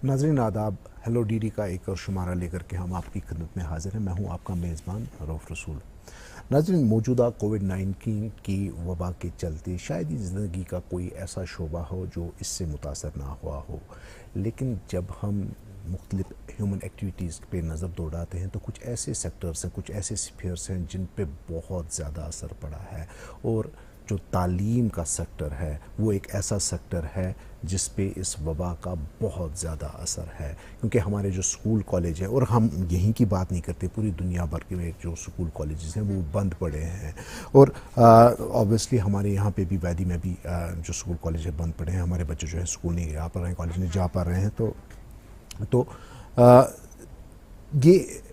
नाज़रीन आदाब, hello DD का एक और शुमारा लेकर के हम आपकी खिदमत में हाजिर हैं। मैं हूं आपका मेज़बान रऊफ़ रसूल। नाज़रीन, मौजूदा कोविड-19 की वबा के चलते शायद ही ज़िंदगी का कोई ऐसा शोबा हो जो इससे मुतासर ना हुआ हो, लेकिन जब हम मुख्तलिफ ह्यूमन एक्टिविटीज़ पे नज़र दौड़ाते हैं तो कुछ ऐसे सेक्टर्स हैं, कुछ ऐसे स्फीयर्स हैं जिन पे बहुत ज़्यादा असर पड़ा है। और जो तालीम का सेक्टर है वो एक ऐसा सेक्टर है जिस पे इस वबा का बहुत ज़्यादा असर है, क्योंकि हमारे जो स्कूल कॉलेज हैं, और हम यहीं की बात नहीं करते, पूरी दुनिया भर के जो स्कूल कॉलेजेस हैं वो बंद पड़े हैं। और ऑब्वियसली हमारे यहाँ पे भी वैदी में भी जो स्कूल कॉलेज है बंद पड़े हैं। हमारे बच्चे जो है स्कूल नहीं जा पा रहे हैं, कॉलेज नहीं जा पा रहे हैं। तो ये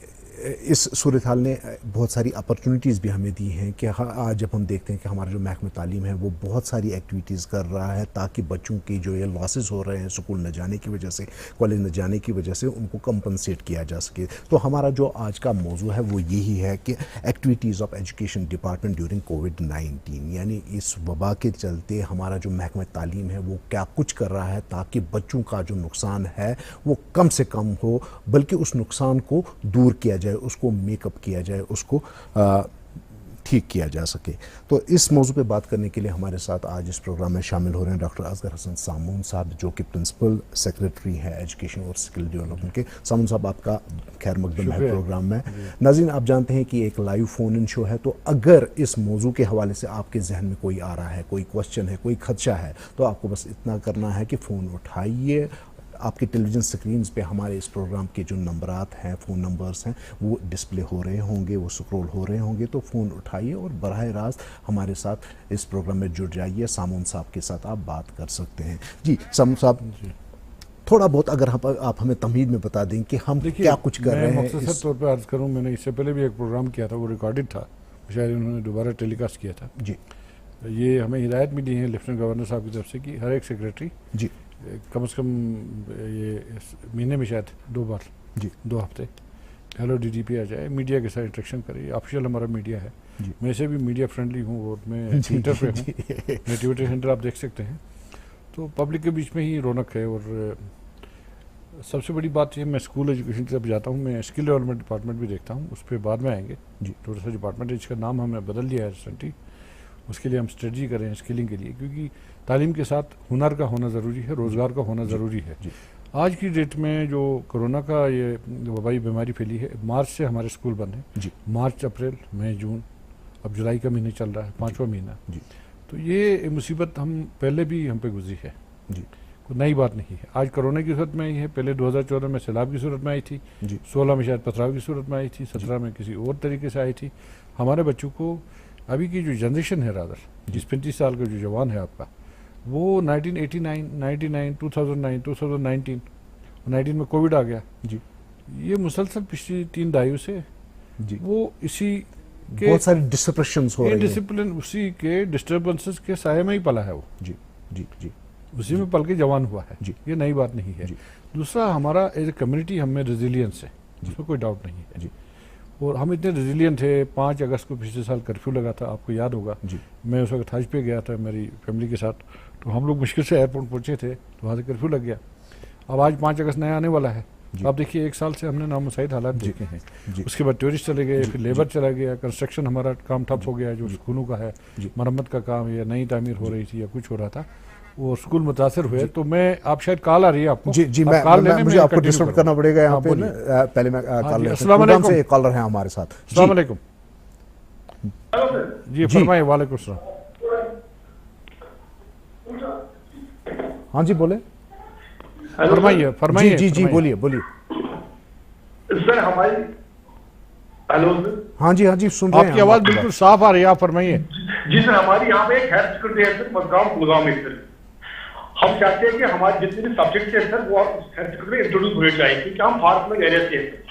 इस सूरत हाल ने बहुत सारी अपॉर्चुनिटीज़ भी हमें दी हैं कि आज जब हम देखते हैं कि हमारा जो महकमा तालीम है वो बहुत सारी एक्टिविटीज़ कर रहा है ताकि बच्चों की जो ये लॉसेस हो रहे हैं स्कूल न जाने की वजह से, कॉलेज न जाने की वजह से, उनको कंपनसेट किया जा सके। तो हमारा जो आज का मौजू है वो यही है कि activities of education department during कोविड-19, यानी इस वबा के चलते हमारा जो महकमा तालीम है वो क्या कुछ कर रहा है ताकि बच्चों का जो नुकसान है वो कम से कम हो, बल्कि उस नुकसान को दूर किया जाए, उसको मेकअप किया जाए, उसको ठीक किया जा सके। तो इस मौजू पे बात करने के लिए हमारे साथ आज इस प्रोग्राम में शामिल हो रहे हैं डॉक्टर असगर हसन सामून साहब, जो कि प्रिंसिपल सेक्रेटरी हैं एजुकेशन और स्किल डेवलपमेंट के। सामून साहब, आपका खैर मकदम है प्रोग्राम में। नाज़रीन, आप जानते हैं कि एक लाइव फ़ोन इन शो है, तो अगर इस मौजू के हवाले से आपके जहन में कोई आ रहा है, कोई क्वेश्चन है, कोई खदशा है, तो आपको बस इतना करना है कि फ़ोन उठाइए। आपके टेलीविज़न स्क्रीन्स पे हमारे इस प्रोग्राम के जो नंबरात हैं, फ़ोन नंबर्स हैं, वो डिस्प्ले हो रहे होंगे, वो स्क्रॉल हो रहे होंगे। तो फ़ोन उठाइए और बराह रास्त हमारे साथ इस प्रोग्राम में जुड़ जाइए। सामून साहब के साथ आप बात कर सकते हैं। जी सामून साहब, थोड़ा बहुत अगर आप हमें तमहीद में बता दें कि हम क्या कुछ कर रहे हैं। मख्तसर तौर पर अर्ज़ करूँ, मैंने इससे पहले भी एक प्रोग्राम किया था, वो रिकॉर्डेड था, शायद उन्होंने दोबारा टेलीकास्ट किया था। जी, ये हमें हिदायत मिली है लेफ्टिनेंट गवर्नर साहब की तरफ से कि हर एक सेक्रेटरी जी, कम से कम ये महीने में शायद 2 बार, जी, 2 हफ्ते हेलो डीडी पे आ जाए, मीडिया के साथ इंटरेक्शन करे। ऑफिशियल हमारा मीडिया है, मैं से भी मीडिया फ्रेंडली हूँ और मैं ट्विटर पे हूँ, नेटिविटी सेंटर आप देख सकते हैं। तो पब्लिक के बीच में ही रौनक है। और सबसे बड़ी बात ये, मैं स्कूल एजुकेशन की तरफ जाता हूँ, मैं स्किल डेवलपमेंट डिपार्टमेंट भी देखता हूँ, उस पर बाद में आएंगे। जी, थोड़ा सा डिपार्टमेंट है जिसका नाम हमने बदल दिया है रिसेंटली, उसके लिए हम स्ट्रेटजी करें स्किलिंग के लिए, क्योंकि तालीम के साथ हुनर का होना ज़रूरी है, रोज़गार का होना ज़रूरी है। आज की डेट में जो कोरोना का ये वबाई बीमारी फैली है, मार्च से हमारे स्कूल बंद हैं। मार्च, अप्रैल, मई, जून, अब जुलाई का महीने चल रहा है, 5वां महीना। तो ये मुसीबत हम पहले भी हम पे गुजरी है, कोई नई बात नहीं है। आज कोरोना की सूरत में आई है, पहले 2014 में सैलाब की सूरत में आई थी, 16 में शायद पथराव की सूरत में आई थी, 17 में किसी और तरीके से आई थी। हमारे बच्चों को अभी की जो जनरेशन है, रादर जिस 35 साल का जो जवान है आपका, वो 1989, 99, 2009, 2019, 19 में कोविड आ गया। जी, ये मुसलसल पिछली 3 दहाइयों से जी वो इसी के बहुत सारे डिस्ट्रप्शंस हो रहे हैं, डिसिप्लिन उसी के डिस्टर्बेंसेस के साये में ही पला है वो। जी, जी, जी, उसी में पल के जवान हुआ है। जी, ये नई बात नहीं है। दूसरा, हमारा एज ए कम्युनिटी हम में रेजिलियंस है, जिसमें कोई डाउट नहीं है। जी, और हम इतने रेजिलियंट थे। 5 अगस्त को पिछले साल कर्फ्यू लगा था, आपको याद होगा। जी, मैं उस वक्त हज पे गया था मेरी फैमिली के साथ, तो हम लोग मुश्किल से एयरपोर्ट पहुंचे थे, तो वहाँ से कर्फ्यू लग गया। अब आज 5 अगस्त नया आने वाला है, तो आप देखिए 1 साल से हमने नामुसाइद हालात देखे हैं। उसके बाद टूरिस्ट चले गए, फिर लेबर चला गया, कंस्ट्रक्शन हमारा काम ठप हो गया, जो स्कूलों का है, मरम्मत का काम या नई तामीर हो रही थी या कुछ हो रहा था, वो स्कूल मुतासर हुए। तो मैं, आप शायद कॉल आ रही है आपको। जी, जी, मुझे आपको डिस्टर्ब करना पड़ेगा यहाँ पे ना, पहले मैं कॉल से एक कॉलर है हमारे साथ। अस्सलाम वालेकुम। जी फरमाइए। वालेकुम सलाम। हाँ जी, बोले, फरमाइए फरमाइए। जी, जी, बोलिए बोलिए सर। हमारी हेलो सर। हाँ जी, हाँ जी, सुन रहे हैं, आपकी आवाज़ बिल्कुल साफ आ रही है, आप फरमाइए। जी सर, हमारी यहाँ पे एक हेल्थ सेक्रेटरी है सर, मडगांव गुड़गांव में सर। हम चाहते हैं कि हमारे जितने भी सब्जेक्ट है सर वो हेल्थ सेक्रेटरी इंट्रोड्यूस होने चाहिए, क्योंकि हम फार फ्लंग एरिया से हैं।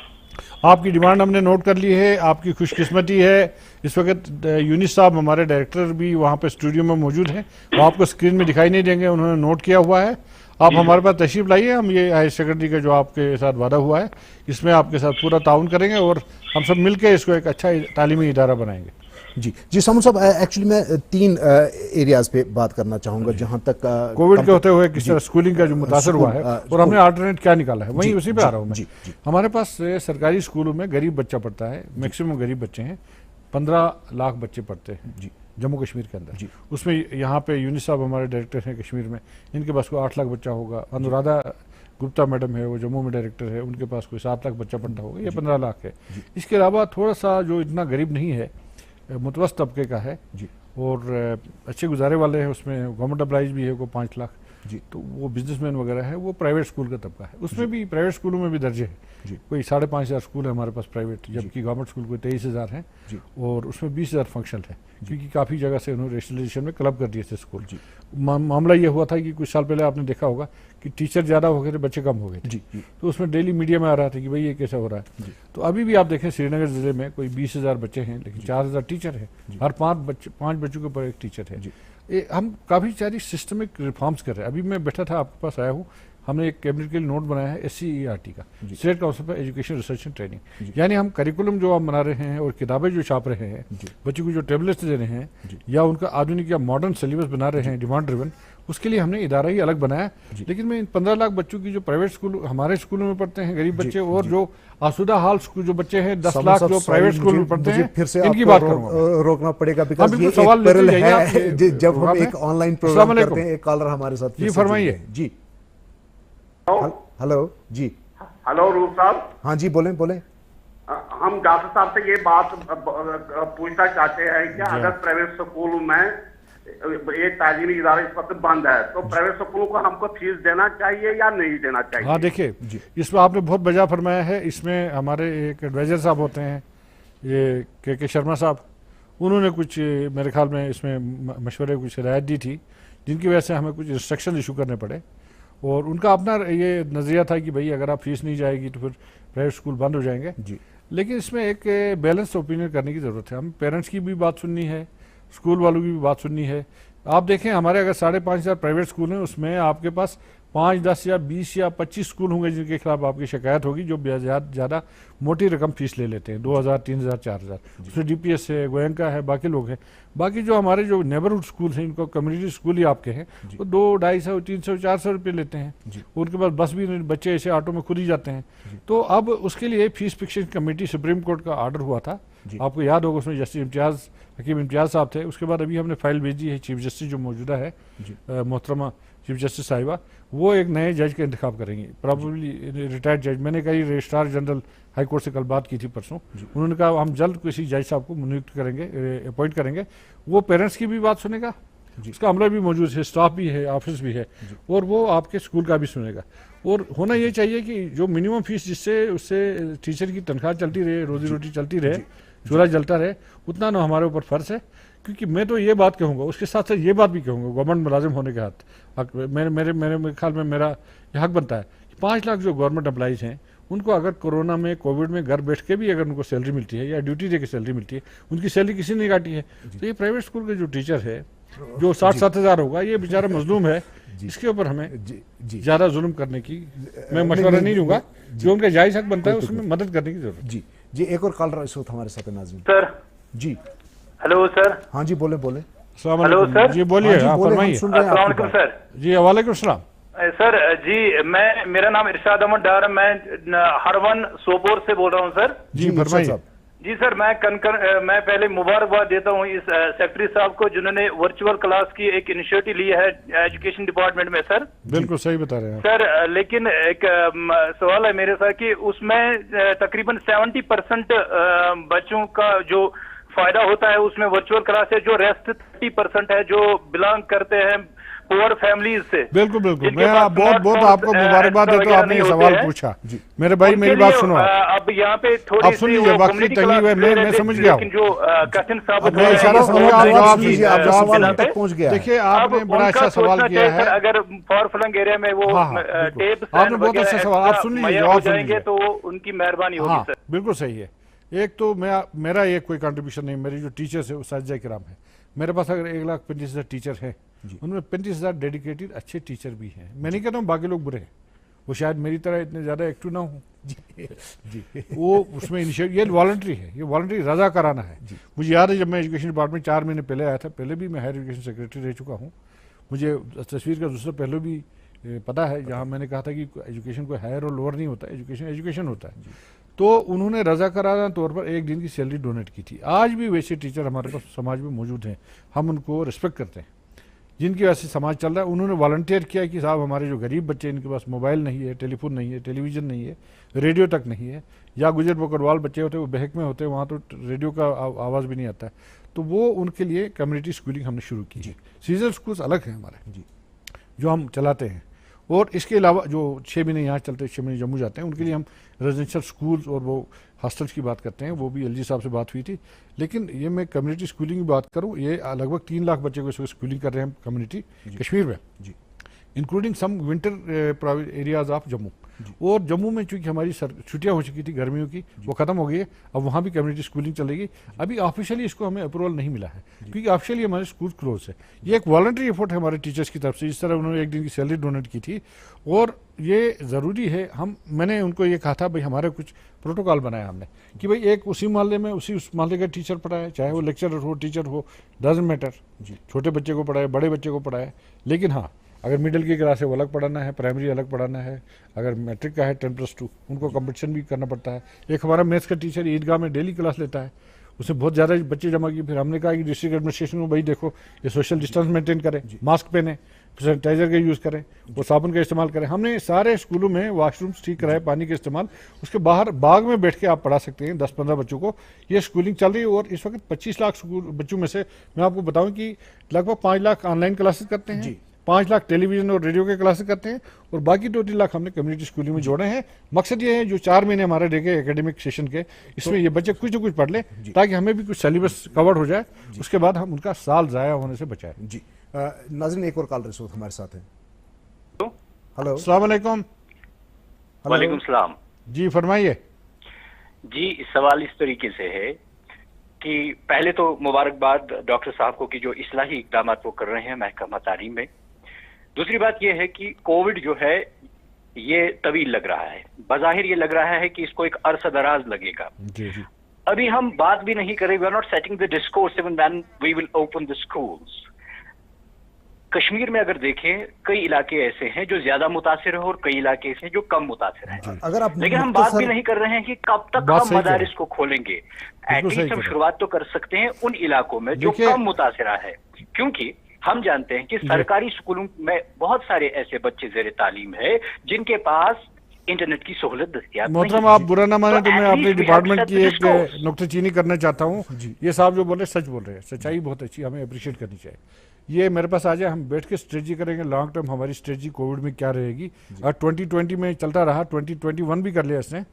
आपकी डिमांड हमने नोट कर ली है, आपकी खुशकिस्मती है। इस वक्त यूनिस साहब हमारे डायरेक्टर भी वहाँ पे स्टूडियो में मौजूद हैं, वो आपको स्क्रीन में दिखाई नहीं देंगे, उन्होंने नोट किया हुआ है। आप हमारे पास तशरीफ लाइए, हम ये हायर सेकेंडरी का जो आपके साथ वादा हुआ है, इसमें आपके साथ पूरा ताउन करेंगे और हम सब मिलकर इसको एक अच्छा तालीमी इदारा बनाएंगे। जी सामुद साहब, एक्चुअली मैं 3 एरियाज पे बात करना चाहूँगा जहाँ तक कोविड के होते हुए किस तरह स्कूलिंग का जो मुतासर हुआ है और हमने अल्टरनेट क्या निकाला है, वहीं उसी पे आ रहा हूँ मैं। हमारे पास सरकारी स्कूलों में गरीब बच्चा पढ़ता है, मैक्सिमम गरीब बच्चे हैं, 15 लाख बच्चे पढ़ते हैं जी जम्मू कश्मीर के अंदर। उसमें यहाँ पे यूनिस साहब हमारे डायरेक्टर हैं कश्मीर में, इनके पास कोई 8 लाख बच्चा होगा। अनुराधा गुप्ता मैडम है, वो जम्मू में डायरेक्टर है, उनके पास कोई 7 लाख बच्चा पढ़ता होगा या 15 लाख है। इसके अलावा थोड़ा सा जो इतना गरीब नहीं है, मुतवस्त तबके का है जी, और अच्छे गुजारे वाले हैं, उसमें गवर्नमेंट एम्प्लॉइज भी है को 5 लाख जी, तो वो बिजनेसमैन वगैरह है, वो प्राइवेट स्कूल का तबका है। उसमें भी प्राइवेट स्कूलों में भी दर्जे है जी, कोई 5,500 स्कूल है हमारे पास प्राइवेट, जबकि गवर्नमेंट स्कूल कोई 23,000 हैं और उसमें 20,000 फंक्शनल है, क्योंकि काफ़ी जगह से उन्होंने रेशनलाइजेशन में क्लब कर दिए थे स्कूल जी। मामला ये हुआ था कि कुछ साल पहले आपने देखा होगा कि टीचर ज़्यादा हो गए थे, बच्चे कम हो गए थे, तो उसमें डेली मीडिया में आ रहा था कि भाई ये कैसा हो रहा है। तो अभी भी आप देखें श्रीनगर ज़िले में कोई 20,000 बच्चे हैं, लेकिन 4,000 टीचर हैं, हर 5 बच्चों के ऊपर एक टीचर है। हम काफ़ी सारी सिस्टमिक रिफॉर्म्स कर रहे हैं। अभी मैं बैठा था, आपके पास आया हूँ, हमने एक कैबिनेट के लिए नोट बनाया है SCERT का, state council for education research and training, यानी हम करिकुलम जो हम बना रहे हैं और किताबें जो छाप रहे हैं, बच्चों को जो टैबलेट्स दे रहे हैं या उनका आधुनिक या मॉडर्न सिलेबस बना रहे हैं डिमांड ड्रिवन, उसके लिए हमने इदारा ही अलग बनाया। लेकिन मैं इन 15 लाख बच्चों की जो प्राइवेट स्कूल हमारे स्कूलों में पढ़ते हैं गरीब बच्चे, और जो आसुदा हाल स्कूल जो बच्चे हैं 10 लाख जो प्राइवेट स्कूल में पढ़ते हैं, फिर से इनकी बात करूंगा, रोकना पड़ेगा बिकॉज़ ये सवाल है जब हम एक ऑनलाइन प्रोग्राम करते हैं। एक कॉलर हमारे साथ जी फरमाइए। जी हेलो जी, हेलो रूप साहब। हाँ जी, बोलें बोलें। हम डॉक्टर साहब से ये बात पूछना चाहते हैं कि अगर प्राइवेट स्कूल में ये तालीमी इदारा इस वक्त बंद है, तो प्राइवेट स्कूलों को हमको फीस देना चाहिए या नहीं देना चाहिए? हाँ देखिए, इसमें आपने बहुत बजा फरमाया है। इसमें हमारे एक एडवाइजर साहब होते हैं, ये के शर्मा साहब, उन्होंने कुछ मेरे ख्याल में इसमें मशवरे कुछ हिदायत दी थी, जिनकी वजह से हमें कुछ रिस्ट्रिक्शन इशू करने पड़े। और उनका अपना ये नज़रिया था कि भाई अगर आप फीस नहीं जाएगी तो फिर प्राइवेट स्कूल बंद हो जाएंगे जी। लेकिन इसमें एक बैलेंस ओपिनियन करने की ज़रूरत है। हम पेरेंट्स की भी बात सुननी है, स्कूल वालों की भी बात सुननी है। आप देखें, हमारे अगर 5,500 प्राइवेट स्कूल हैं, उसमें आपके पास 5, 10 या 20 या 25 स्कूल होंगे जिनके खिलाफ आपकी शिकायत होगी, जो ज़्यादा मोटी रकम फीस ले लेते हैं, 2,000, 3,000, 4,000। उसमें DPS है, गोयनका है, बाकी लोग हैं। बाकी जो हमारे जो नेबरहुड स्कूल हैं, इनको कम्युनिटी स्कूल ही आपके हैं, वो 200, 250, 300, 400 रुपये लेते हैं। उनके पास बस भी नहीं, बच्चे ऐसे ऑटो में खुद ही जाते हैं। तो अब उसके लिए fees fixing committee supreme court का ऑर्डर हुआ था, आपको याद होगा, उसमें जस्टिस हकीम इम्तियाज़ साहब थे। उसके बाद अभी हमने फाइल भेजी है, चीफ जस्टिस जो मौजूदा है मोहतरमा चीफ जस्टिस साहिबा, वो एक नए जज का इंतखाब करेंगी, प्रॉबली रिटायर्ड जज। मैंने कही रजिस्ट्रार जनरल हाई कोर्ट से कल बात की थी परसों, उन्होंने कहा हम जल्द किसी जज साहब को नियुक्त करेंगे, अपॉइंट करेंगे। वो पेरेंट्स की भी बात सुनेगा, उसका अमला भी मौजूद है, स्टाफ भी है, ऑफिस भी है, और वो आपके स्कूल का भी सुनेगा। और होना ये चाहिए कि जो मिनिमम फीस जिससे उससे टीचर की तनख्वाह चलती रहे, रोजी रोटी चलती रहे, चूल्हा जलता रहे, उतना ना हमारे ऊपर फर्ज है। क्योंकि मैं तो ये बात कहूँगा, उसके साथ साथ ये बात भी कहूँगा, गवर्नमेंट मुलाजिम होने के हक मेरे ख्याल में मेरा ये हक बनता है कि 5 लाख जो गवर्नमेंट एम्प्लॉइज़ हैं, उनको अगर कोरोना में, कोविड में घर बैठ के भी अगर उनको सैलरी मिलती है या ड्यूटी दे के सैलरी मिलती है, उनकी सैलरी किसी ने काटी है, तो ये प्राइवेट स्कूल के जो टीचर है जो 60-70 हज़ार होगा, ये बेचारा मजलूम है, इसके ऊपर हमें ज़्यादा जुल्म करने की मैं मशवरा नहीं दूंगा। जो उनका जायज़ हक बनता है उसमें मदद करने की जरूरत। जी जी, एक और कॉलर इस वक्त हमारे साथ है, नाज़रीन सर। जी हेलो सर। हाँ जी, बोले बोले। Hello sir. जी बोलिए, फरमाइए। अस्सलाम वालेकुम सर। जी वालेकुम सलाम सर। जी मेरा नाम इरशाद अहमद डार है, मैं हरवन सोपोर से बोल रहा हूँ सर। जी फरमाइए। जी सर, मैं पहले मुबारकबाद देता हूँ इस सेक्रेटरी साहब को, जिन्होंने वर्चुअल क्लास की एक इनिशिएटिव ली है एजुकेशन डिपार्टमेंट में सर। बिल्कुल सही बता रहे हैं सर। लेकिन एक सवाल है मेरे साथ कि उसमें तकरीबन 70% बच्चों का जो फायदा होता है उसमें वर्चुअल क्लास है, जो रेस्ट 30% है जो बिलोंग करते हैं पुअर फैमिलीज से। बिल्कुल बिल्कुल, मैं बहुत आपको मुबारकबाद देता हूँ, आपने ये सवाल पूछा। मेरे भाई मेरी बात सुनो, अब यहाँ पे थोड़ी आप सुन लीजिए, वक्त की तंगी है, मैं समझ गया हूँ, जो कठिन साबित मैं इशारा समझ आप जवाब दीजिए, आप सवाल तक पहुंच गया। देखिए आपने बड़ा अच्छा सवाल किया है। अगर फॉर फ्लंग एरिया में वो टेप आपने बहुत अच्छा सवाल, आप सुन लीजिए, जवाब जाएंगे तो उनकी मेहरबानी होगी सर। बिल्कुल सही है। एक तो मेरा ये कोई कंट्रीब्यूशन नहीं, मेरी जो टीचर्स है उस्ताद किराम है, मेरे पास अगर 1,35,000 टीचर हैं, उनमें 35,000 डेडिकेटेड अच्छे टीचर भी हैं। मैं नहीं कहता हूँ बाकी लोग बुरे हैं, वो शायद मेरी तरह इतने ज़्यादा एक्टिव ना हूँ जी वो उसमें इनिशिएटिव, ये वॉलंटरी है, ये वॉलंटरी रजा कराना है। मुझे याद है जब मैं एजुकेशन डिपार्टमेंट 4 महीने पहले आया था, पहले भी मैं हायर एजुकेशन सेक्रेटरी रह चुका हूँ, मुझे तस्वीर का दूसरा पहलू भी पता है, जहाँ मैंने कहा था कि एजुकेशन कोई हायर और लोअर नहीं होता, एजुकेशन एजुकेशन होता है। तो उन्होंने रजाकाराना तौर पर 1 दिन की सैलरी डोनेट की थी। आज भी वैसे टीचर हमारे पास समाज में मौजूद हैं, हम उनको रिस्पेक्ट करते हैं, जिनकी वजह से समाज चल रहा है। उन्होंने वॉलंटियर किया कि साहब हमारे जो गरीब बच्चे, इनके पास मोबाइल नहीं है, टेलीफोन नहीं है, टेलीविज़न नहीं है, रेडियो तक नहीं है, या गुजर बकरवाल बच्चे होते हैं वो बहक में होते हैं, वहाँ तो रेडियो का आवाज़ भी नहीं आता है, तो वो उनके लिए कम्युनिटी स्कूलिंग हमने शुरू की है। सीजनल स्कूल्स अलग हैं हमारे जो हम चलाते हैं, और इसके अलावा जो 6 महीने यहाँ चलते हैं, 6 महीने जम्मू जाते हैं, उनके लिए हम रेजिडेंशियल स्कूल्स और वो हॉस्टल्स की बात करते हैं। वो भी एलजी साहब से बात हुई थी। लेकिन ये मैं कम्युनिटी स्कूलिंग की बात करूँ, ये लगभग 3 लाख बच्चे को इस वक्त स्कूलिंग कर रहे हैं कम्युनिटी कश्मीर में, including some winter areas of Jammu. और जम्मू में चूंकि हमारी छुट्टियां हो चुकी थी गर्मियों की, वो खत्म हो गई है, अब वहाँ भी कम्युनिटी स्कूलिंग चलेगी। अभी ऑफिशियली इसको हमें अप्रूवल नहीं मिला है, क्योंकि ऑफिशियली हमारे स्कूल क्लोज है। ये एक वॉलंटरी एफर्ट है हमारे टीचर्स की तरफ से, इस तरह उन्होंने 1 दिन की सैलरी डोनेट की थी। और ये ज़रूरी है, मैंने उनको ये कहा था भाई हमारे कुछ प्रोटोकॉल बनाया हमने कि भाई एक उसी मोहल्ले में उस मोहल्ले का टीचर पढ़ाए, चाहे वो लेक्चरर हो, टीचर हो, डजंट मैटर, छोटे बच्चे को पढ़ाए, बड़े बच्चे को पढ़ाए। लेकिन हाँ, अगर मिडिल की क्लास है वो अलग पढ़ाना है, प्राइमरी अलग पढ़ाना है, अगर मैट्रिक का है 10+2 उनको कंपटीशन भी करना पड़ता है। एक हमारा मैथ्स का टीचर ईदगाह में डेली क्लास लेता है, उसने बहुत ज़्यादा बच्चे जमा किए। फिर हमने कहा कि डिस्ट्रिक्ट एडमिनिस्ट्रेशन को भाई देखो ये सोशल डिस्टेंस मेंटेन करें, मास्क पहने, सैनिटाइजर का यूज़ करें, वो साबुन का इस्तेमाल करें। हमने सारे स्कूलों में वॉशरूम्स ठीक कराए, पानी का इस्तेमाल, उसके बाहर बाग में बैठ के आप पढ़ा सकते हैं 10-15 बच्चों को। ये स्कूलिंग चल रही है। और इस वक्त 25 लाख स्कूल बच्चों में से मैं आपको बताऊं कि लगभग 5 लाख ऑनलाइन क्लासेस करते हैं, 5 लाख टेलीविजन और रेडियो के क्लासेस करते हैं, और बाकी 2-3 लाख हमने कम्युनिटी स्कूलिंग में जोड़े हैं। मकसद ये है जो 4 महीने हमारे रहेंगे एकेडमिक सेशन के, इसमें ये बच्चे कुछ न कुछ पढ़ लें, ताकि हमें भी कुछ सिलेबस कवर हो जाए, उसके बाद हम उनका साल ज़ाया होने से बचाएं। जी नाज़रीन, एक और कॉल रसूल हमारे साथ है। हेलो, अस्सलाम वालेकुम। वालेकुम सलाम। जी फरमाइए। जी सवाल इस तरीके से है कि पहले तो मुबारकबाद डॉक्टर साहब को कि जो इस्लाही इक़दाम वो कर रहे हैं महकमा तालीम में। दूसरी बात यह है कि कोविड जो है ये तवील लग रहा है, बज़ाहिर ये लग रहा है कि इसको एक अरसा दराज लगेगा। जी जी। अभी हम बात भी नहीं करें, we are not setting the discourse even when we will open the schools. Kashmir में अगर देखें, कई इलाके ऐसे हैं जो ज्यादा मुतासिर है और कई इलाके ऐसे हैं जो कम मुतासिर हैं। अगर आप लेकिन हम बात भी नहीं कर रहे हैं कि कब तक हम मदारिस को खोलेंगे। एटलीस्ट हम शुरुआत तो कर सकते हैं उन इलाकों में जो कम मुतासिरा है, क्योंकि हम जानते हैं कि सरकारी स्कूलों में बहुत सारे ऐसे बच्चे ज़ेरे तालीम है जिनके पास इंटरनेट की सहूलत दस्तियाब नहीं। मोहतरम आप बुरा ना माने तो मैं अपने डिपार्टमेंट की एक नुक्ताचीनी करना चाहता हूँ। ये साहब जो बोल रहे हैं सच बोल रहे हैं, सच्चाई बहुत अच्छी, हमें अप्रिशिएट करनी चाहिए। ये मेरे पास आ जाए, हम बैठ के स्ट्रेटजी करेंगे, लॉन्ग टर्म हमारी स्ट्रेटजी कोविड में क्या रहेगी। और 2020 में चलता रहा, 2021 भी कर लिया इसने,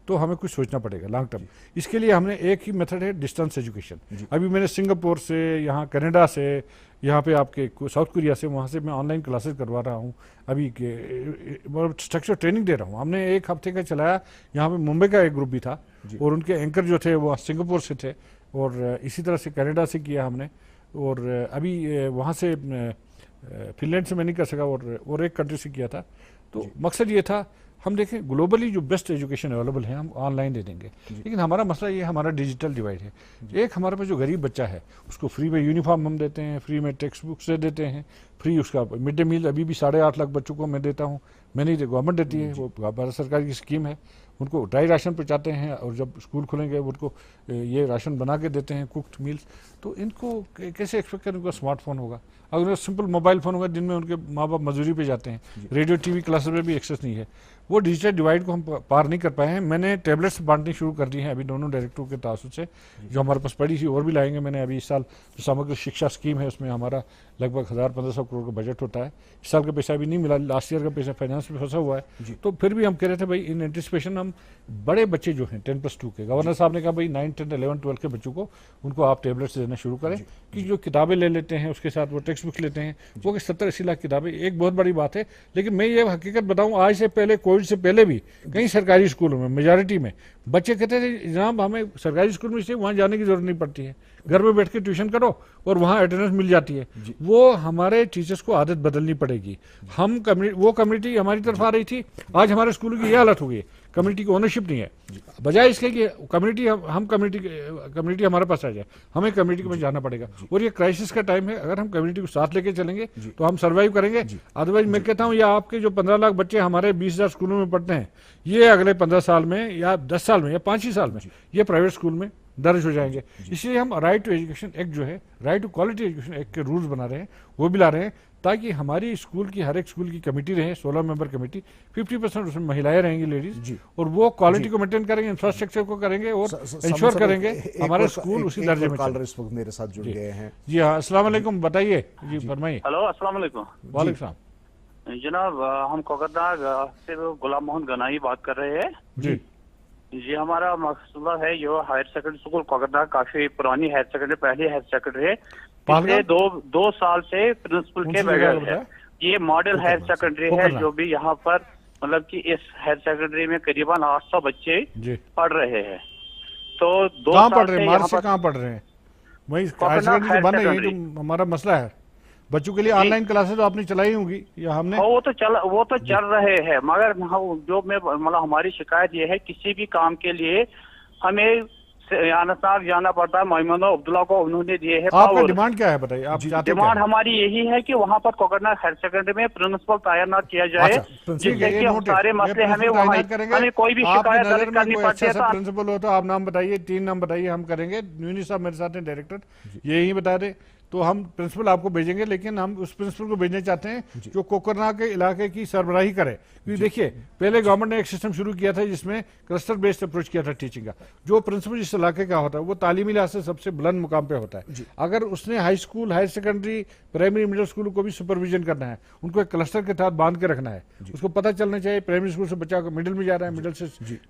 तो हमें कुछ सोचना पड़ेगा लॉन्ग टर्म। इसके लिए हमने एक ही मेथड है, डिस्टेंस एजुकेशन। अभी मैंने सिंगापुर से, यहाँ कनाडा से, यहाँ पे आपके साउथ कोरिया से, वहाँ से मैं ऑनलाइन क्लासेस करवा रहा हूँ, अभी स्ट्रक्चर ट्रेनिंग दे रहा हूँ। हमने 1 हफ्ते का चलाया, यहाँ पे मुंबई का एक ग्रुप भी था और उनके एंकर जो थे वो सिंगापुर से थे, और इसी तरह से कनाडा से किया हमने, और अभी वहाँ से फिनलैंड से मैं नहीं कर सका, और एक कंट्री से किया था। तो मकसद ये था हम देखें ग्लोबली जो बेस्ट एजुकेशन अवेलेबल है हम ऑनलाइन दे देंगे, लेकिन हमारा मसला ये हमारा डिजिटल डिवाइड है। एक हमारे पास जो गरीब बच्चा है उसको फ्री में यूनिफॉर्म हम देते हैं, फ्री में टेक्स्ट बुक्स दे देते हैं, फ्री उसका मिड डे मील अभी भी 8.5 लाख बच्चों को मैं देता हूँ, मैं नहीं, गवर्नमेंट देती है, वो भारत सरकार की स्कीम है। उनको ड्राई राशन पहुँचाते हैं, और जब स्कूल खुलेंगे उनको ये राशन बना के देते हैं, कुक्ड मील्स। तो इनको कैसे एक्सपेक्ट करें उनका स्मार्टफोन होगा, अगर उनका सिंपल मोबाइल फ़ोन होगा जिनमें उनके माँ बाप मजदूरी पे जाते हैं, रेडियो टीवी क्लासेस में भी एक्सेस नहीं है। वो डिजिटल डिवाइड को हम पार नहीं कर पाए हैं। मैंने टैबलेट्स बांटनी शुरू कर दी हैं अभी दोनों डायरेक्टरों के तासुस से, जो हमारे पास पड़ी थी, और भी लाएंगे। मैंने अभी इस साल जो समग्र शिक्षा स्कीम है उसमें हमारा लगभग 1000-1500 करोड़ का बजट होता है। इस साल का पैसा अभी नहीं मिला, लास्ट ईयर का पैसा फाइनेंस में फंसा हुआ है। तो फिर भी हम कह रहे थे भाई इन एंटिसिपेशन हम बड़े बच्चे जो हैं 10+2 के, गवर्नर साहब ने कहा भाई 9, 10, 11, 12 के बच्चों को उनको आप टैबलेट्स देना शुरू करें, कि जो किताबें ले लेते हैं उसके साथ वो टेक्स्ट बुक लेते हैं, वो 70-80 लाख किताबें एक बहुत बड़ी बात है। लेकिन मैं ये हकीकत बताऊँ, आज से पहले कोविड कोविड से पहले भी कई सरकारी स्कूलों में मेजॉरिटी में बच्चे कहते थे जनाब हमें सरकारी स्कूल में इसलिए वहाँ जाने की जरूरत नहीं पड़ती है, घर में बैठ के ट्यूशन करो और वहाँ अटेंडेंस मिल जाती है। वो हमारे टीचर्स को आदत बदलनी पड़ेगी। हम वो कम्युनिटी हमारी तरफ आ रही थी, आज हमारे स्कूलों की ये हालत हो गई है, कम्युनिटी की ओनरशिप नहीं है। बजाय इसके कि कम्युनिटी हमारे पास आ जाए, हमें कम्युनिटी में जाना पड़ेगा। और ये क्राइसिस का टाइम है, अगर हम कम्युनिटी को साथ लेके चलेंगे तो हम सर्वाइव करेंगे। अदरवाइज मैं कहता हूँ, या आपके जो 15 लाख बच्चे हमारे 20,000 स्कूलों में पढ़ते हैं, ये अगले 15 साल में या 10 साल में या 5 ही साल में ये प्राइवेट स्कूल में दर्ज हो जाएंगे। इसलिए हम राइट टू एजुकेशन एक्ट जो है, right to quality education act के रूल्स बना रहे हैं, वो भी ला रहे हैं, ताकि हमारी स्कूल की हर एक स्कूल की कमेटी रहे, 16 मेंबर कमेटी, 50% उसमें महिलाएं रहेंगी, लेडीज, और वो क्वालिटी को मेंटेन करेंगे, इंफ्रास्ट्रक्चर को करेंगे और इंश्योर करेंगे हमारे स्कूल उसी दर्जे में चले। इस वक्त मेरे साथ जुड़ गए हैं। जी हाँ, अस्सलाम वालेकुम, बताइए जी, फरमाइए। हेलो, अस्सलाम वालेकुम। वालेकुम सलाम जनाब, हम कोकरनाग से गुलाम मोहन गनाई बात कर रहे हैं। जी हमारा मसला है जो हायर सेकेंडरी स्कूल कोकरनाग काफी पुरानी हायर सेकेंडरी, पहली हायर सेकेंडरी है, पिछले दो साल से प्रिंसिपल के बगैर है। ये मॉडल हायर सेकेंडरी है जो भी यहाँ पर मतलब कि इस हायर सेकेंडरी में करीबन 800 बच्चे पढ़ रहे हैं। तो 2 साल पढ़ रहे हैं, कहाँ पढ़ रहे हैं? वही हायर सेकेंडरी बन रही है, जो हमारा मसला है। बच्चों के लिए ऑनलाइन क्लासेस तो आपने चलाई होंगी या हमने? वो तो चल रहे हैं, मगर जो मैं मतलब हमारी शिकायत ये है, किसी भी काम के लिए हमें अनंतनाग जाना पड़ता है। मोहम्मद अब्दुल्ला को उन्होंने दिए है। आपका डिमांड क्या है बताइए? आप डिमांड हमारी यही है कि वहाँ पर कोकरनाग हायर सेकेंडरी में प्रिंसिपल तैनात किया जाए, जिससे कि सारे मसले हमें कोई भी शिकायत दर्ज करनी पड़ती है। प्रिंसिपल हो तो आप नाम बताइए, 3 नाम बताइए, हम करेंगे। यूनिस साहब मेरे साथ हैं डायरेक्टर, यही बता दे तो हम प्रिंसिपल आपको भेजेंगे, लेकिन हम उस प्रिंसिपल को भेजने चाहते हैं जो कोकरनाग के इलाके की सरबराही करे। क्योंकि देखिए, पहले गवर्नमेंट ने एक सिस्टम शुरू किया था जिसमें क्लस्टर बेस्ड अप्रोच किया था टीचिंग का। जो प्रिंसिपल इस इलाके का होता है वो तालीमी लिहाज से सबसे बुलंद मुकाम पे होता है। अगर उसने high school, higher secondary, primary, middle school को भी सुपरविजन करना है, उनको एक क्लस्टर के तहत बांध के रखना है। उसको पता चलना चाहिए प्राइमरी स्कूल से बच्चा मिडिल में जा रहा है, मिडिल से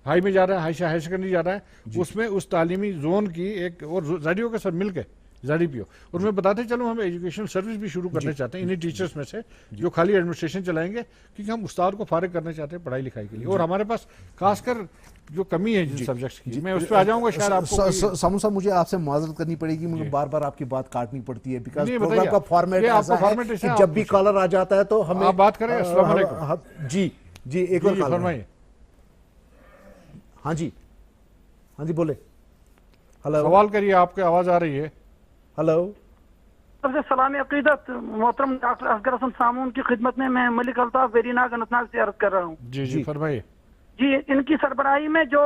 हाई में जा रहा है, हाई से हायर सेकेंडरी जा रहा है, उसमें उस तालीमी जोन की एक और रेडियो के सब मिलकर ZDPO, और मैं बताते चलूँ, हम एजुकेशन सर्विस भी शुरू करना चाहते हैं इन्हीं टीचर्स में से जो खाली एडमिनिस्ट्रेशन चलाएंगे, क्योंकि हम उस्ताद को फारिग करना चाहते हैं पढ़ाई लिखाई के लिए। और हमारे पास खासकर जो कमी है जिन सब्जेक्ट्स की, मैं उस पर आ जाऊंगा। शायद आपको सामू साहब, मुझे आपसे माजरत करनी पड़ेगी, मुझे बार बार आपकी बात काटनी पड़ती है, बिकॉज़ प्रोग्राम का फॉर्मेट ऐसा है कि जब भी कॉलर आ जाता है तो हमें आप बात करें। अस्सलाम वालेकुम। जी, एक और फरमाइए। हाँ जी, बोले। हेलो, सवाल करिए, आपकी आवाज आ रही है। हेलो, सबसे सलामी अकीदत मोहतरम डॉक्टर असगर हसन सामून की खिदमत में मैं मलिक अल्ताफ वेरीनाग अनंतनाग से अर्ज कर रहा हूँ। जी फरमाइए। जी, इनकी सरबराही में जो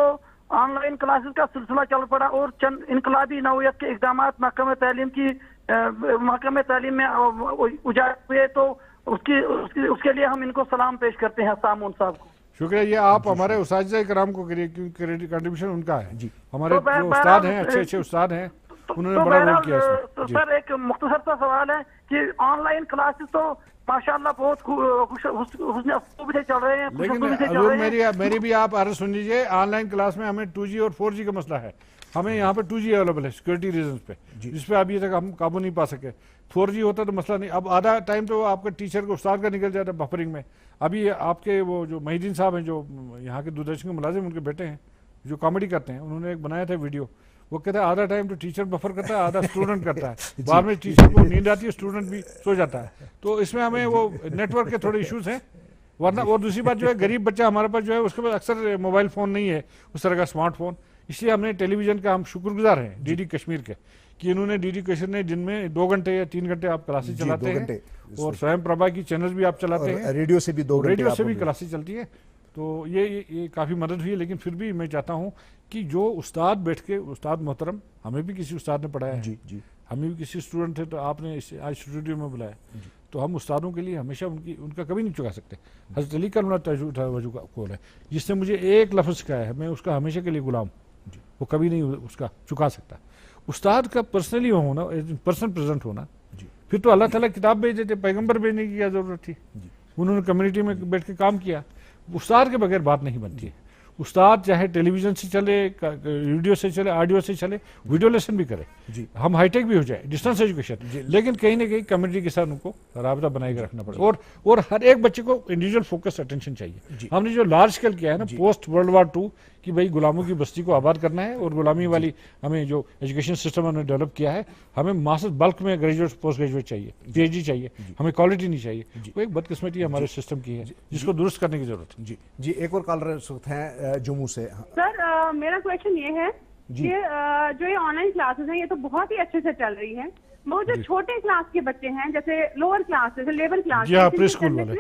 ऑनलाइन क्लासेस का सिलसिला चल पड़ा और चंद इनकलाबी नौयत के इकदाम महकमे तालीम में उजागर हुए, तो उसके लिए हम इनको सलाम पेश करते हैं सामून साहब को। शुक्रिया। ये आप हमारे उस्ताद कराम को करिए, क्योंकि कंट्रीब्यूशन उनका है जी। हमारे उस्ताद हैं, अच्छे उस्ताद हैं, उन्होंने बड़ा रोल किया इसमें। तो सर, एक मुख्तसर सा सवाल है कि ऑनलाइन क्लासेस तो माशाल्लाह बहुत खूब से चल रहे हैं, लेकिन मेरी भी आप अर्ज सुन लीजिए। ऑनलाइन क्लास में हमें 2G और 4G का मसला है। हमें यहाँ पे 2G अवेलेबल है सिक्योरिटी रीजन पे, जिस पे अभी तक हम काबू नहीं पा सके। 4G होता तो मसला नहीं। अब आधा टाइम तो आपका टीचर को उस्ताद का निकल जाता है बफरिंग में। अभी आपके वो जो महिदीन साहब हैं, जो यहाँ के दूरदर्शन के मुलाजिम, उनके बेटे हैं जो कॉमेडी करते हैं, उन्होंने एक बनाया था वीडियो। वो कहता है आधा टाइम तो टीचर बफर करता है, आधा स्टूडेंट करता है। बाद में टीचर को नींद आती है, स्टूडेंट भी सो जाता है। तो इसमें हमें वो नेटवर्क के थोड़े इश्यूज हैं, वरना। और दूसरी बात जो है, गरीब बच्चा हमारे पास जो है उसके पास अक्सर मोबाइल फ़ोन नहीं है, उस तरह का स्मार्टफोन। इसलिए हमने टेलीविज़न का हम शुक्रगुजार हैं DD कश्मीर के, कि इन्होंने DD कश्मीर ने दिन में 2 घंटे या 3 घंटे आप क्लासेस चलाते हैं, और स्वयं प्रभा की चैनल्स भी आप चलाते हैं, रेडियो से भी 2 घंटे, रेडियो से भी क्लासेस चलती है। तो ये काफ़ी मदद हुई है। लेकिन फिर भी मैं चाहता हूँ कि जो उस्ताद बैठ के, उस्ताद मोहतरम, हमें भी किसी उस्ताद ने पढ़ाया है, हमें भी किसी स्टूडेंट थे तो आपने आज स्टूडियो में बुलाया, तो हम उस्तादों के लिए हमेशा उनका कभी नहीं चुका सकते। हज़रत अली का वजू का कौल है, जिसने मुझे एक लफ्ज़ सिखाया है, मैं उसका हमेशा के लिए गुलाम, वो कभी नहीं उसका चुका सकता। उस्ताद का पर्सनली होना, पर्सन प्रेजेंट होना, फिर तो अल्लाह ताला किताब भेज देते, पैगम्बर भेजने की क्या ज़रूरत थी? उन्होंने कम्युनिटी में बैठ के काम किया। उस्ताद के बगैर बात नहीं बनती है। उस्ताद चाहे टेलीविजन से चले, रेडियो से चले, ऑडियो से चले, वीडियो लेसन भी करे, हम हाईटेक भी हो जाए, डिस्टेंस एजुकेशन, लेकिन कहीं ना कहीं कम्युनिटी के साथ उनको राबता बनाए के रखना पड़ेगा। और हर एक बच्चे को इंडिविजुअल फोकस अटेंशन चाहिए। हमने जो लार्ज स्केल किया है ना पोस्ट वर्ल्ड वार II कि भाई गुलामों की बस्ती को आबाद करना है, और गुलामी वाली हमें जो एजुकेशन सिस्टम हमने डेवलप किया है, हमें मास्टर्स बल्क में ग्रेजुएट पोस्ट ग्रेजुएट चाहिए, PhD चाहिए, हमें क्वालिटी नहीं चाहिए। वो एक बदकिस्मती हमारे सिस्टम की है जिसको दुरुस्त करने की जरूरत है। जी एक और कॉलर है जम्मू से। सर मेरा क्वेश्चन ये है कि जो ये ऑनलाइन क्लासेस हैं ये तो बहुत ही अच्छे से चल रही हैं, मगर जो छोटे क्लास के बच्चे हैं जैसे लोअर क्लास, जैसे लेबर क्लास, प्री स्कूल वाले,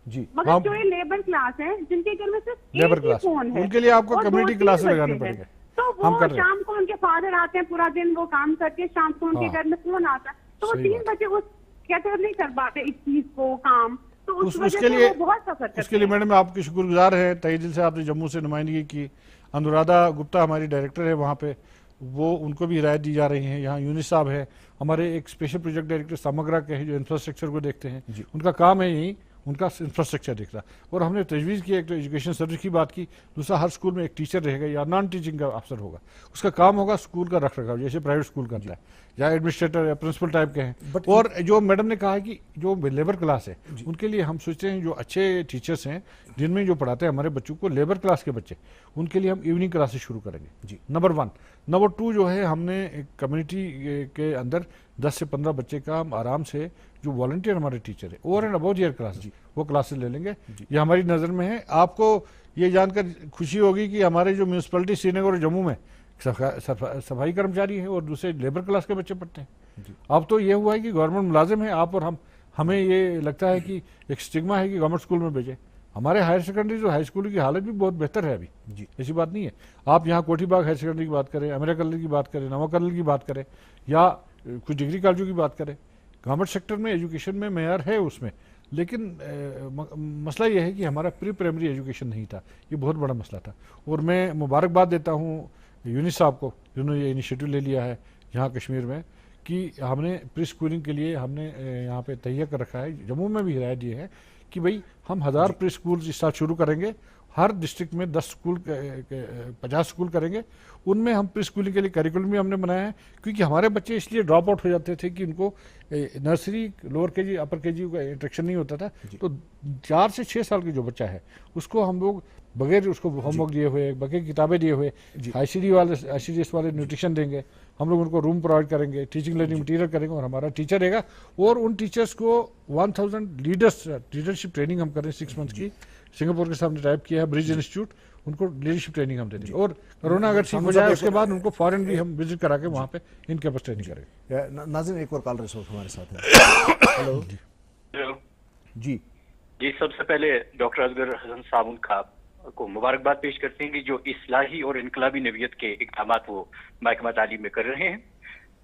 मगर जो ये लेबर क्लास है जिनके घर में सिर्फ लेबर एक ही फोन है, उनके लिए आपको कम्युनिटी क्लास लगाने पड़ेंगे। तो वो शाम को उनके फादर आते हैं, पूरा दिन वो काम करके शाम को उनके घर में फोन आता है, तो वो 3 बच्चे उस कैटर नहीं कर पाते इस चीज को काम, तो उसके लिए बहुत सफर करते हैं। उसके लिए मैडम आपके शुक्रगुजार है, तहे दिल से आपने जम्मू से नुमाइंदगी की। अनुराधा गुप्ता हमारी डायरेक्टर है वहाँ पे, वो उनको भी हिदायत दी जा रही है। यहाँ यूनिस साहब है हमारे एक स्पेशल प्रोजेक्ट डायरेक्टर समग्रा के हैं जो इंफ्रास्ट्रक्चर को देखते हैं, उनका काम है यही उनका इंफ्रास्ट्रक्चर दिख रहा। और हमने तजवीज़ की, एक तो एजुकेशन सर्विस की बात की, दूसरा हर स्कूल में एक टीचर रहेगा या नॉन टीचिंग का अफसर होगा, उसका काम होगा स्कूल का रख रखाव, जैसे प्राइवेट स्कूल करता है, या एडमिनिस्ट्रेटर या प्रिंसिपल टाइप के हैं। और जो मैडम ने कहा है कि जो लेबर क्लास है उनके लिए हम सोचते हैं जो अच्छे टीचर्स हैं जिनमें जो पढ़ाते हैं हमारे बच्चों को, लेबर क्लास के बच्चे, उनके लिए हम इवनिंग क्लासेस शुरू करेंगे। नंबर 1। नंबर 2 जो है हमने एक कम्युनिटी के अंदर 10 से 15 बच्चे का हम आराम से जो वॉलंटियर हमारे टीचर है over and about year classes, वो क्लासेस ले लेंगे। ये हमारी नज़र में है। आपको ये जानकर खुशी होगी कि हमारे जो म्यूनसिपलिटी श्रीनगर और जम्मू में सफाई कर्मचारी है और दूसरे लेबर क्लास के बच्चे पढ़ते हैं। अब तो ये हुआ है कि गवर्नमेंट मुलाजिम है आप और हम, हमें ये लगता है कि एक स्टिग्मा है कि गवर्नमेंट स्कूल में भेजें। हमारे हायर सेकेंडरी जो हाई स्कूल की हालत भी बहुत बेहतर है अभी, ऐसी बात नहीं है। आप यहाँ कोठी बाग हायर सेकेंडरी की बात करें, अमेरिका कॉलेज की बात करें, नवा कॉलेज की बात करें, या कुछ डिग्री कॉलेजों की बात करें, गवर्नमेंट सेक्टर में एजुकेशन में मेयार है उसमें, लेकिन मसला ये है कि हमारा प्री प्राइमरी एजुकेशन नहीं था, ये बहुत बड़ा मसला था। और मैं मुबारकबाद देता हूँ यूनिस साहब को जिन्होंने ये इनिशिएटिव ले लिया है यहाँ कश्मीर में कि हमने प्री स्कूलिंग के लिए हमने यहाँ पे तैयार कर रखा है। जम्मू में भी हिदायत दी है कि भाई हम 1000 प्री स्कूल इस साल शुरू करेंगे, हर डिस्ट्रिक्ट में 10 स्कूल 50 स्कूल करेंगे, उनमें हम प्री स्कूलिंग के लिए करिकुलम भी हमने बनाया है। क्योंकि हमारे बच्चे इसलिए ड्रॉप आउट हो जाते थे कि उनको नर्सरी, लोअर केजी, अपर केजी का इंस्ट्रक्शन नहीं होता था। तो 4 से 6 साल की जो बच्चा है उसको हम लोग बगैर उसको होमवर्क दिए हुए, बगैर किताबें दिए हुए, ICDS वाले न्यूट्रिशन देंगे, हम लोग उनको रूम प्रोवाइड करेंगे, टीचिंग लर्निंग मटीरियल करेंगे, और हमारा टीचर रहेगा। और उन टीचर्स को 1000 लीडरशिप ट्रेनिंग हम करें 6 मंथ की, सिंगापुर के सामने टाइप किया है ब्रिज इंस्टीट्यूट, उनको लीडरशिप ट्रेनिंग हम देंगे। और कोरोना अगर ठीक हो जाए उसके बाद उनको फॉरेन भी हम विजिट करा के वहाँ पे इन कैंपस ट्रेनिंग करेंगे। नाज़रीन एक और कॉल रिसोर्स हमारे साथ है। हेलो जी जी, सबसे पहले डॉक्टर असगर हसन साहब को मुबारकबाद पेश करते हैं कि जो इस्लाही और इनकलाबी नवीयत के इक़दाम वो महकमा तालीम में कर रहे हैं।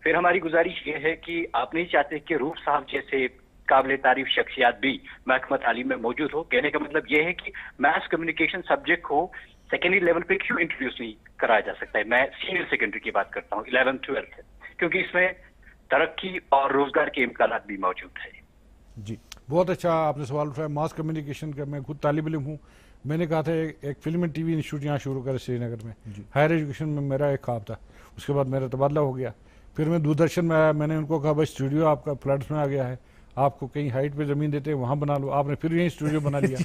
फिर हमारी गुजारिश ये है कि आप नहीं चाहते कि रूफ साहब जैसे काबिल तारीफ शख्सियात भी महकमा तालीम में मौजूद हो। कहने का मतलब ये है कि मास कम्युनिकेशन सब्जेक्ट को सेकेंडरी लेवल पे क्यों इंट्रोड्यूस नहीं कराया जा सकता है। मैं सीनियर सेकेंडरी की बात करता हूँ, 11th 12th, क्योंकि इसमें तरक्की और रोजगार के इम्कान भी मौजूद है। जी बहुत अच्छा आपने सवाल उठाया। मास कम्युनिकेशन का मैं खुद तालिब इल्म हूँ। मैंने कहा था एक फिल्म एंड टीवी इंस्टीट्यूट यहाँ शुरू करे श्रीनगर में। हायर एजुकेशन में मेरा एक ख्वाब था, उसके बाद मेरा तबादला हो गया। फिर मैं दूरदर्शन में आया, मैंने उनको कहा भाई स्टूडियो आपका फ्लड्स में आ गया है, आपको कहीं हाइट पे ज़मीन देते हैं वहाँ बना लो। आपने फिर यही स्टूडियो बना लिया।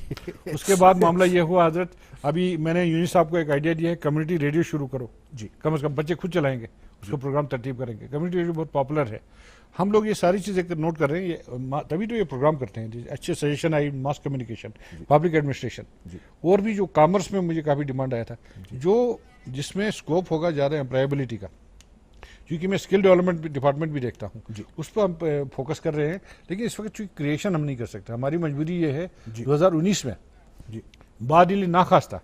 उसके बाद मामला ये हुआ हजरत, अभी मैंने यूनिस साहब को एक आइडिया दिया है, कम्युनिटी रेडियो शुरू करो जी, कम से कम बच्चे खुद चलाएंगे, उसको प्रोग्राम तरतीब करेंगे। कम्युनिटी रेडियो बहुत पॉपुलर है। हम लोग ये सारी चीज़ें नोट कर रहे हैं, ये तभी तो ये प्रोग्राम करते हैं। अच्छे suggestion I, mass communication, public administration, और भी जो कॉमर्स में मुझे काफ़ी डिमांड आया था, जो जिसमें स्कोप होगा ज़्यादा एम्प्लॉयबिलिटी का, क्योंकि मैं स्किल डेवलपमेंट डिपार्टमेंट भी देखता हूँ, उस पर हम फोकस कर रहे हैं। लेकिन इस वक्त चूँकि क्रिएशन हम नहीं कर सकते, हमारी मजबूरी ये है 2019 में बादिल नाखास्ता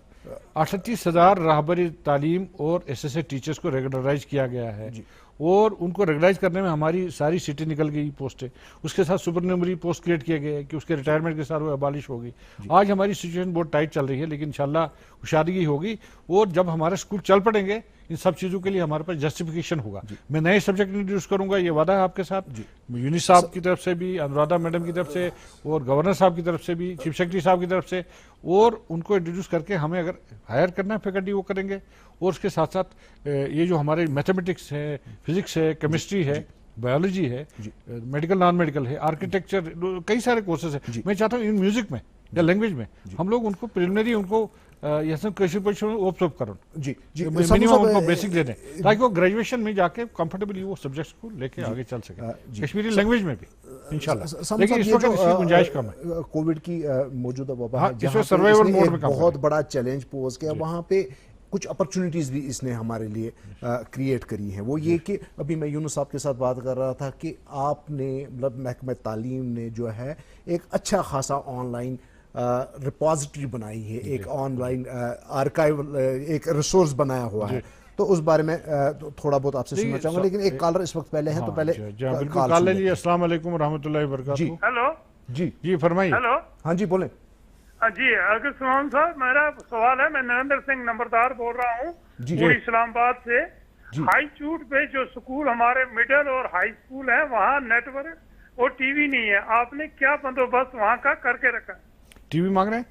38,000 राहबरी तालीम और SSA टीचर्स को रेगुलराइज किया गया है, और उनको रेगुलराइज करने में हमारी सारी सीटें निकल गई पोस्टें। उसके साथ सुपरन्यूमरी पोस्ट क्रिएट किए गए कि उसके रिटायरमेंट के साथ वो अबालिश होगी। आज हमारी सिचुएशन बहुत टाइट चल रही है, लेकिन इंशाल्लाह कुशादगी होगी। और जब हमारे स्कूल चल पड़ेंगे इन सब चीज़ों के लिए हमारे पास जस्टिफिकेशन होगा। मैं नए सब्जेक्ट इंट्रोड्यूस करूंगा, ये वादा है आपके साथ, यूनिस साहब की तरफ से भी, अनुराधा मैडम की तरफ से और गवर्नर साहब की तरफ से भी, चीफ सेक्रेटरी साहब की तरफ से, और उनको इंट्रोड्यूस करके हमें अगर हायर करना है फैकल्टी वो करेंगे। और उसके साथ साथ ये जो हमारे मैथमेटिक्स है, फिजिक्स है, केमिस्ट्री है, बायोलॉजी है, मेडिकल नॉन मेडिकल है, आर्किटेक्चर, कई सारे कोर्सेज है। मैं चाहता हूँ इन म्यूजिक में या लैंग्वेज में हम लोग उनको प्रिलिमिनरी उनको मिनिमम उनको बेसिक दे दें ताकि वो ग्रेजुएशन में जाके कंफर्टेबली वो सब्जेक्ट्स को लेके आगे चल सके, कश्मीरी लैंग्वेज में भी इंशाल्लाह। लेकिन इस वक्त इसकी गुंजाइश कम है। कोविड की मौजूदा वबा हाँ, है जहाँ सर्वाइवल मोड में बहुत बड़ा चैलेंज पोज किया, वहाँ पे कुछ अपॉर्चुनिटीज भी इसने हमारे लिए क्रिएट करी हैं। वो ये कि अभी मैं यूनुस साहब के साथ बात कर रहा था कि आपने मतलब महकमा तालीम ने जो है एक अच्छा खासा ऑनलाइन रिपॉजिटरी बनाई है, एक ऑनलाइन आर्काइव, एक रिसोर्स बनाया हुआ है। तो उस बारे में थोड़ा बहुत आपसे सुनना चाहूंगा, लेकिन एक कॉलर इस वक्त पहले है, तो पहले कॉल ले लीजिए। अस्सलाम वालेकुम रहमतुल्लाहि व बरकातहू। हेलो जी फरमाइए। हेलो हाँ जी बोलें। जी अगर सलमान साहब, मेरा सवाल है, मैं नरेंद्र सिंह नंबरदार बोल रहा हूँ पूरी इस्लामाबाद से। हाई चूट पे जो स्कूल हमारे मिडिल और हाई स्कूल है, वहाँ नेटवर्क और टीवी नहीं है। आपने क्या बंदोबस्त वहाँ का करके रखा? टीवी मांग रहे हैं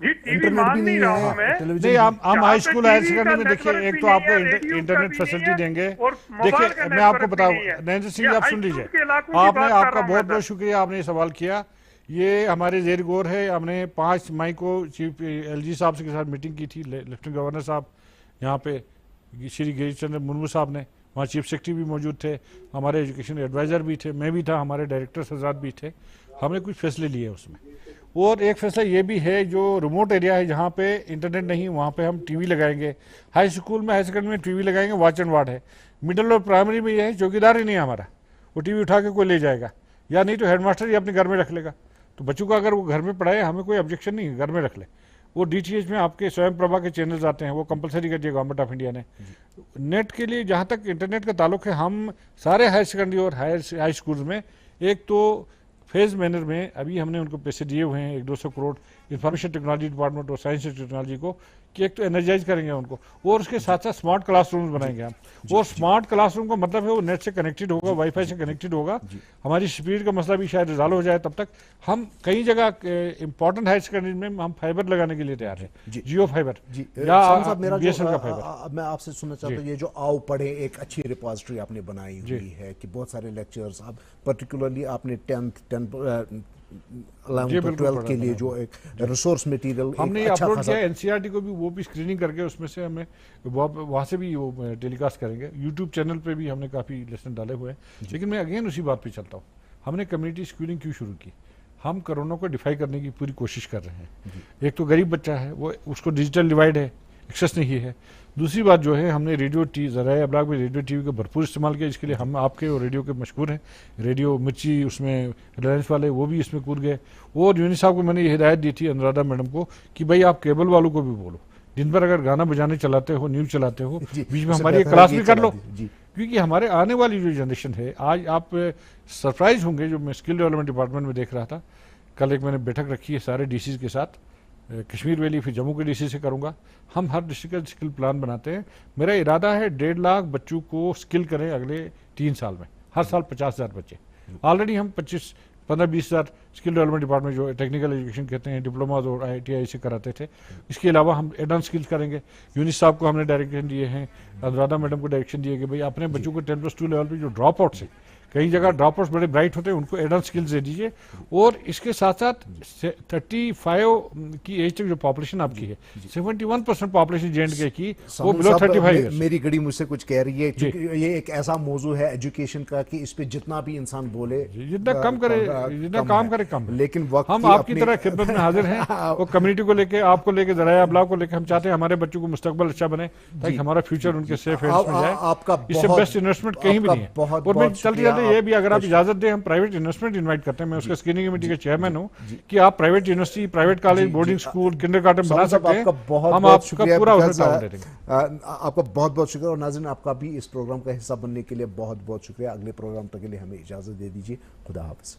जी? टीवी मांग नहीं रहा हूँ मैं। नहीं, हम हाई स्कूल हायर सेकेंडरी में देखिए, एक तो आपको इंटरनेट फैसिलिटी देंगे। देखिए मैं आपको बताऊँ, नरेंद्र सिंह जी आप सुन लीजिए, आपने, आपका बहुत बहुत शुक्रिया, आपने ये सवाल किया। ये हमारे जेर गौर है। हमने 5 मई को चीफ LG साहब के साथ मीटिंग की थी, लेफ्टिनेंट गवर्नर साहब यहाँ पे, श्री गिरीश चंद्र मुर्मू साहब ने, वहाँ चीफ सेक्रेटरी भी मौजूद थे, हमारे एजुकेशन एडवाइज़र भी थे, मैं भी था, हमारे डायरेक्टर हजरात भी थे। हमने कुछ फैसले लिए उसमें, और एक फैसला ये भी है जो रिमोट एरिया है जहाँ पे इंटरनेट नहीं, वहाँ पे हम टीवी लगाएंगे। हाई स्कूल में, हाई सेकेंडरी में टीवी लगाएंगे, वॉच एंड वार्ड है। मिडिल और प्राइमरी में ये है चौकीदार ही नहीं है हमारा, वो टीवी उठा के कोई ले जाएगा, या नहीं तो हेडमास्टर ही अपने घर में रख लेगा। तो बच्चों का अगर वो घर में पढ़ाए, हमें कोई ऑब्जेक्शन नहीं है, घर में रख ले। वो DTH में आपके स्वयं प्रभा के चैनल्स आते हैं, वो कंपलसरी कर दिया गवर्नमेंट ऑफ इंडिया ने। नेट के लिए जहाँ तक इंटरनेट का ताल्लुक है, हम सारे हायर सेकेंडरी और हाई स्कूल्स में एक तो फेज मैनर में अभी हमने उनको पैसे दिए हुए हैं, 100-200 करोड़ इंफॉर्मेशन टेक्नोलॉजी डिपार्टमेंट और साइंस एंड टेक्नोलॉजी को, कि एक तो एनर्जाइज करेंगे उनको, और उसके साथ साथ स्मार्ट क्लासरूम्स बनाएंगे हम। और स्मार्ट क्लासरूम का मतलब है वो नेट से कनेक्टेड होगा, वाईफाई से कनेक्टेड होगा। हमारी स्पीड का मसला भी शायद रिजॉल्व हो जाए तब तक। हम कई जगह इंपॉर्टेंट हायर सेकेंडरी में हम फाइबर लगाने के लिए तैयार है, जियो फाइबर या BSNL का फाइबर। मैं आपसे सुनना चाहता हूँ, ये जो आओ पढ़े एक अच्छी रिपोजिटरी आपने बनाई हुई है कि बहुत सारे लेक्चर्स, आप पर्टिकुलरली आपने 10th 11th-12th के लिए जो एक रिसोर्स मटेरियल हमने अपलोड किया NCERT को भी, वो भी स्क्रीनिंग करके उसमें से हमें वहाँ से भी वो टेलीकास्ट करेंगे। यूट्यूब चैनल पे भी हमने काफ़ी लेसन डाले हुए हैं। लेकिन मैं अगेन उसी बात पे चलता हूँ, हमने कम्युनिटी स्कूलिंग क्यों शुरू की? हम कोरोना को डिफाई करने की पूरी कोशिश कर रहे हैं। एक तो गरीब बच्चा है, वो उसको डिजिटल डिवाइड है, एक्सेस नहीं है। दूसरी बात जो है, हमने रेडियो ज़राए अबलाग में रेडियो TV का भरपूर इस्तेमाल किया, इसके लिए हम आपके और रेडियो के मशहूर हैं। रेडियो मिर्ची, उसमें रिलायंस वाले, वो भी इसमें कूद गए। और यूनिस साहब को मैंने ये हिदायत दी थी, अनुराधा मैडम को, कि भाई आप केबल वालों को भी बोलो, दिन भर अगर गाना बजाने चलाते हो, न्यूज़ चलाते हो, बीच में हमारी क्लास भी कर लो। क्योंकि हमारे आने वाली जो जनरेशन है, आज आप सरप्राइज होंगे, जो मैं स्किल डेवलपमेंट डिपार्टमेंट में देख रहा था, कल एक मैंने बैठक रखी है सारे DCs के साथ, कश्मीर वैली फिर जम्मू के DC से करूंगा। हम हर डिस्ट्रिक्ट का स्किल प्लान बनाते हैं। मेरा इरादा है 1.5 लाख बच्चों को स्किल करें अगले 3 साल में, हर साल 50,000 बच्चे। ऑलरेडी हम 15-20 हज़ार स्किल डेवलपमेंट डिपार्टमेंट जो टेक्निकल एजुकेशन कहते हैं, डिप्लोमा और ITI से कराते थे। इसके अलावा हम एडवांस स्किल्स करेंगे। यूनिस साहब को हमने डायरेक्शन दिए हैं, अनुराधा मैडम को डायरेक्शन दिए कि भाई अपने बच्चों को 10+2 लेवल पर जो ड्रॉप आउट्स है, कई जगह ड्रॉप आउट्स बड़े ब्राइट होते हैं, उनको एडवांस स्किल्स दे दीजिए। और इसके साथ साथ 35 की एज तक जो पॉपुलेशन आपकी है, 71% पॉपुलेशन J&K की, वो बिलो 35 ईयर्स। मेरी घड़ी मुझसे कुछ कह रही है, ये एक ऐसा मौजू है एजुकेशन का कि इस पे जितना भी इंसान बोले, जितना कम करे, जितना काम करे कम। लेकिन वक्त हम आपकी तरह खिदमत में हाजिर हैं, और कम्युनिटी को लेके, आपको लेके, ज़राए अबलाग को लेके हम चाहते हैं हमारे बच्चों को मुस्तकबल अच्छा बने, ताकि हमारा फ्यूचर उनके सेफ हैंड्स में जाए। इससे बेस्ट इन्वेस्टमेंट कहीं भी नहीं है। और मैं चलते ये भी, अगर आप इजाजत दें, हम प्राइवेट इन्वेस्टमेंट इन्वाइट करते हैं। मैं उसका स्क्रीनिंग कमेटी का चेयरमैन हूं, कि आप private university, private college, boarding school, kindergarten बना सकते हैं। हम आपका पूरा उसमें दे देंगे। आपका बहुत बहुत शुक्रिया। और नाज़रीन, आपका भी इस प्रोग्राम का हिस्सा बनने के लिए बहुत बहुत शुक्रिया। अगले प्रोग्राम तक के लिए हमें इजाजत दे दीजिए। खुदा हाफिज़।